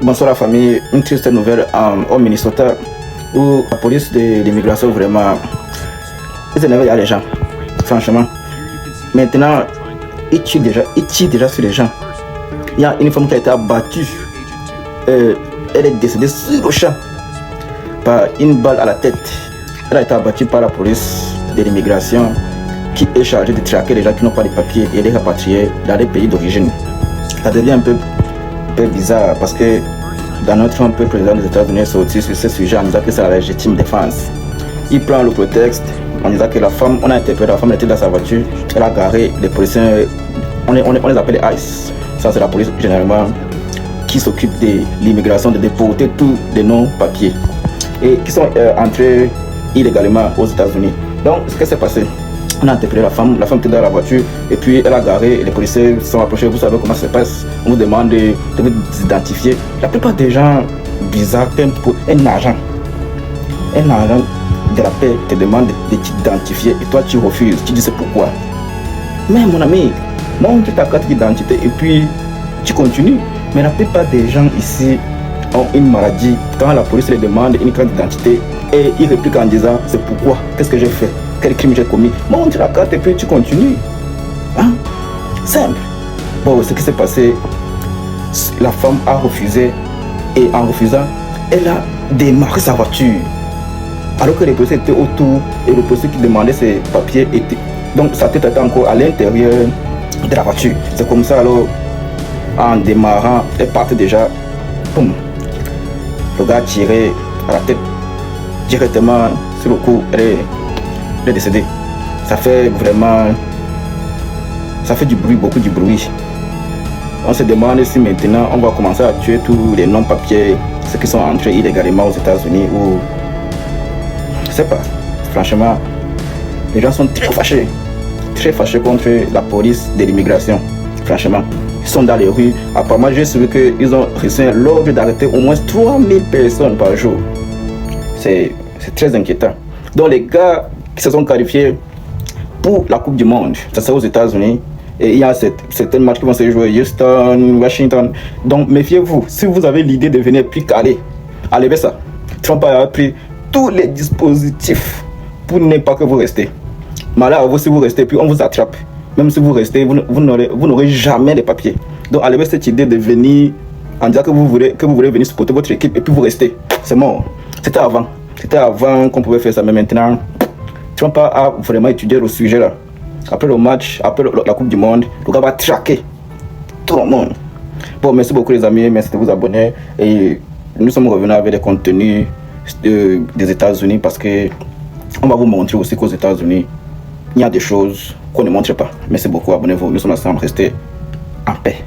Bonsoir la famille, une triste nouvelle au Minnesota où la police de l'immigration vraiment, ils énervent les gens, franchement. Maintenant, ils tirent déjà sur les gens. Il y a une femme qui a été abattue, elle est décédée sur le champ par une balle à la tête. Elle a été abattue par la police de l'immigration qui est chargée de traquer les gens qui n'ont pas de papiers et les rapatrier dans les pays d'origine. Ça devient un peu bizarre parce que dans notre un peu président des États-Unis est sorti sur ce sujet en disant que c'est la légitime défense. Il prend le prétexte en disant que la femme, on a interpellé la femme, elle était dans sa voiture, elle a garé les policiers, on les appelle ICE. Ça c'est la police généralement qui s'occupe de l'immigration, de déporter tous les non-papiers et qui sont entrés illégalement aux États-Unis. Donc ce qui s'est passé, on a interpellé la femme était dans la voiture et puis elle a garé et les policiers se sont approchés. Vous savez comment ça se passe, on vous demande de vous identifier. La plupart des gens bizarres, un agent de la paix te demande de t'identifier et toi tu refuses, tu dis c'est pourquoi. Mais mon ami, montre ta carte d'identité et puis tu continues. Mais la plupart des gens ici ont une maladie. Quand la police les demande une carte d'identité et ils répliquent en disant c'est pourquoi, qu'est-ce que j'ai fait, quel crime j'ai commis. Montre la carte et puis tu continues. Hein? Simple. Bon, ce qui s'est passé, la femme a refusé et en refusant, elle a démarré sa voiture. Alors que les policiers étaient autour et le policier qui demandait ses papiers était. Donc sa tête était encore à l'intérieur de la voiture. C'est comme ça alors, en démarrant, elle partait déjà. Boum. Le gars a tiré à la tête directement sur le cou. Elle est décédée. Ça fait du bruit, beaucoup de bruit. On se demande si maintenant on va commencer à tuer tous les non-papiers, ceux qui sont entrés illégalement aux États-Unis ou je sais pas. Franchement, les gens sont très fâchés contre la police de l'immigration. Franchement, ils sont dans les rues. Apparemment, j'ai su qu'ils ont reçu l'ordre d'arrêter au moins 3000 personnes par jour. C'est très inquiétant. Donc les gars qui se sont qualifiés pour la Coupe du Monde, ça sera aux États-Unis. Et il y a certains matchs qui vont se jouer Houston, Washington. Donc méfiez-vous, si vous avez l'idée de venir plus calé, enlevez ça. Trump a pris tous les dispositifs pour ne pas que vous restez. Malheur à vous si vous restez, puis on vous attrape. Même si vous restez, vous n'aurez jamais de papiers. Donc enlevez cette idée de venir en disant que vous voulez venir supporter votre équipe et puis vous restez. C'est mort. C'était avant qu'on pouvait faire ça, mais maintenant, Trump a vraiment étudié le sujet là. Après le match, après la Coupe du Monde, le gars va traquer tout le monde. Bon, merci beaucoup les amis, merci de vous abonner. Et nous sommes revenus avec des contenus des États-Unis parce que on va vous montrer aussi qu'aux États-Unis, il y a des choses qu'on ne montre pas. Merci beaucoup, abonnez-vous, nous sommes ensemble, restez en paix.